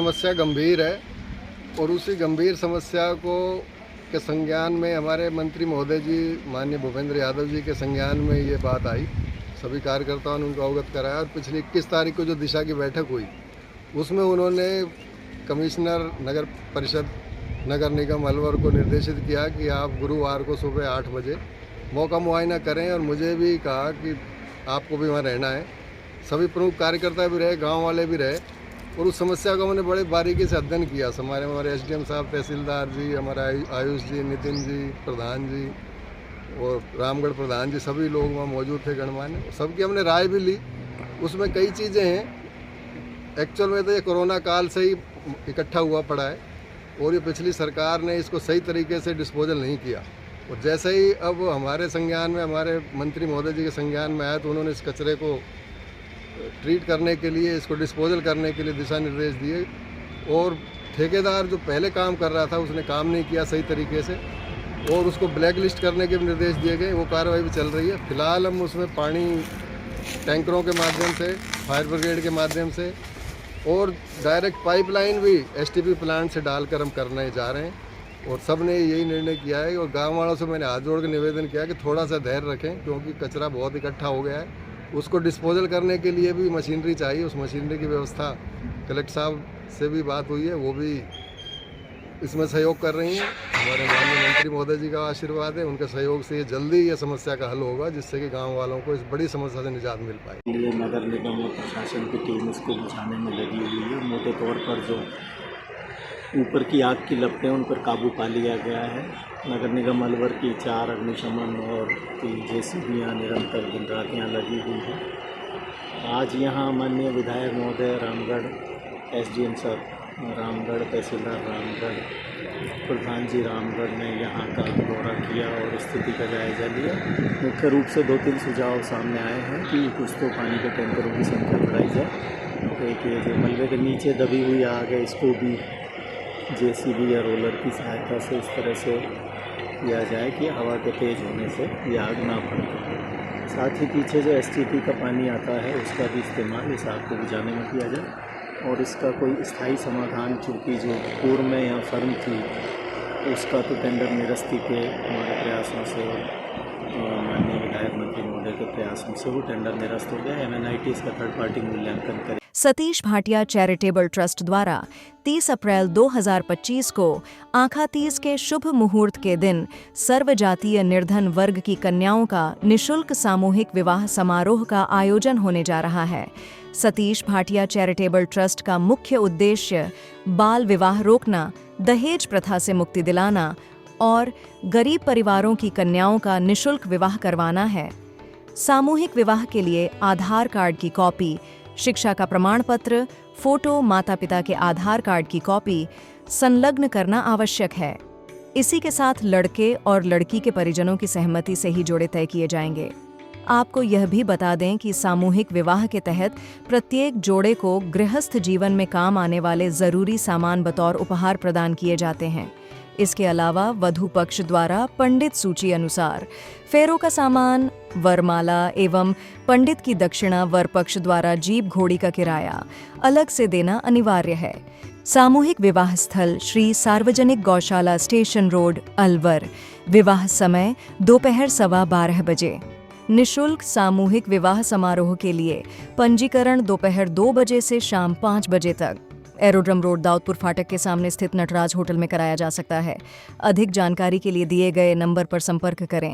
समस्या गंभीर है और उसी गंभीर समस्या को के संज्ञान में हमारे मंत्री महोदय जी माननीय भूपेंद्र यादव जी के संज्ञान में ये बात आई। सभी कार्यकर्ताओं ने उनको अवगत कराया और पिछली 21 तारीख को जो दिशा की बैठक हुई उसमें उन्होंने कमिश्नर नगर परिषद नगर निगम अलवर को निर्देशित किया कि आप गुरुवार को सुबह 8 बजे मौका मुआयना करें और मुझे भी कहा कि आपको भी वहाँ रहना है। सभी प्रमुख कार्यकर्ता भी रहे, गांव वाले भी रहे और उस समस्या को मैंने बड़े बारीकी से अध्ययन किया। हमारे एसडीएम साहब, तहसीलदार जी, हमारे आयुष जी, नितिन जी, प्रधान जी और रामगढ़ प्रधान जी, सभी लोग वहाँ मौजूद थे गणमान्य। सबकी हमने राय भी ली। उसमें कई चीज़ें हैं, एक्चुअल में तो ये कोरोना काल से ही इकट्ठा हुआ पड़ा है और ये पिछली सरकार ने इसको सही तरीके से डिस्पोजल नहीं किया और जैसे ही अब हमारे संज्ञान में, हमारे मंत्री महोदय जी के संज्ञान में आया तो उन्होंने इस कचरे को ट्रीट करने के लिए, इसको डिस्पोजल करने के लिए दिशा निर्देश दिए और ठेकेदार जो पहले काम कर रहा था उसने काम नहीं किया सही तरीके से और उसको ब्लैक लिस्ट करने के भी निर्देश दिए गए। वो कार्रवाई भी चल रही है। फिलहाल हम उसमें पानी टैंकरों के माध्यम से, फायर ब्रिगेड के माध्यम से और डायरेक्ट पाइपलाइन भी एसटीपी प्लांट से डालकर हम करने जा रहे हैं और सब ने यही निर्णय किया है। और गाँव वालों से मैंने हाथ जोड़ के निवेदन किया कि थोड़ा सा धैर्य रखें क्योंकि कचरा बहुत इकट्ठा हो गया है। उसको डिस्पोजल करने के लिए भी मशीनरी चाहिए, उस मशीनरी की व्यवस्था कलेक्टर साहब से भी बात हुई है, वो भी इसमें सहयोग कर रही हैं। हमारे माननीय मंत्री महोदय जी का आशीर्वाद है, उनके सहयोग से ये जल्दी ये समस्या का हल होगा जिससे कि गांव वालों को इस बड़ी समस्या से निजात मिल पाए। लिए नगर निगम और प्रशासन की टीम इसको बुझाने में लगी हुई है। मोटे तौर पर जो ऊपर की आग की लपटें उन पर काबू पा लिया गया है। नगर निगम अलवर की 4 अग्निशमन और 3 जेसीबीयाँ निरंतर दिन रात यहाँ लगी हुई हैं। आज यहाँ माननीय विधायक महोदय, रामगढ़ एसडीएम सर रामगढ़, तहसीलदार रामगढ़, प्रधान जी रामगढ़ ने यहाँ का दौरा किया और स्थिति का जायजा लिया। मुख्य रूप से 2-3 सुझाव सामने आए हैं कि कुछ तो पानी के टैंकरों की संख्या बढ़ाई जाए। एक ये जो मलबे के नीचे दबी हुई आग है इसको भी जेसीबी या रोलर की सहायता से इस तरह से किया जाए कि हवा के तेज़ होने से ये आग ना भड़के। साथ ही पीछे जो एसटीपी का पानी आता है उसका भी इस्तेमाल इस आग को बुझाने में किया जाए और इसका कोई स्थायी समाधान, चूँकि जो पूर्व में यहाँ फर्म थी उसका तो टेंडर निरस्ती के हमारे प्रयासों से और माननीय विधायक मंत्री महोदय के प्रयासों से वो टेंडर निरस्त हो गया। MNIT इसका थर्ड पार्टी मूल्यांकन करे। सतीश भाटिया चैरिटेबल ट्रस्ट द्वारा 30 अप्रैल 2025 को आँखा तीज के शुभ मुहूर्त के दिन सर्वजातीय निर्धन वर्ग की कन्याओं का निशुल्क सामूहिक विवाह समारोह का आयोजन होने जा रहा है। सतीश भाटिया चैरिटेबल ट्रस्ट का मुख्य उद्देश्य बाल विवाह रोकना, दहेज प्रथा से मुक्ति दिलाना और गरीब परिवारों की कन्याओं का निशुल्क विवाह करवाना है। सामूहिक विवाह के लिए आधार कार्ड की कॉपी, शिक्षा का प्रमाण पत्र, फोटो, माता पिता के आधार कार्ड की कॉपी संलग्न करना आवश्यक है। इसी के साथ लड़के और लड़की के परिजनों की सहमति से ही जोड़े तय किए जाएंगे। आपको यह भी बता दें कि सामूहिक विवाह के तहत प्रत्येक जोड़े को गृहस्थ जीवन में काम आने वाले जरूरी सामान बतौर उपहार प्रदान किए जाते हैं। इसके अलावा वधू पक्ष द्वारा पंडित सूची अनुसार फेरों का सामान, वरमाला एवं पंडित की दक्षिणा वर पक्ष द्वारा जीप घोड़ी का किराया अलग से देना अनिवार्य है। सामूहिक विवाह स्थल श्री सार्वजनिक गौशाला, स्टेशन रोड, अलवर। विवाह समय दोपहर 12:15 बजे। निशुल्क सामूहिक विवाह समारोह के लिए पंजीकरण दोपहर 2 बजे से शाम 5 बजे तक एरोड्रम रोड, दाऊदपुर फाटक के सामने स्थित नटराज होटल में कराया जा सकता है। अधिक जानकारी के लिए दिए गए नंबर पर संपर्क करें।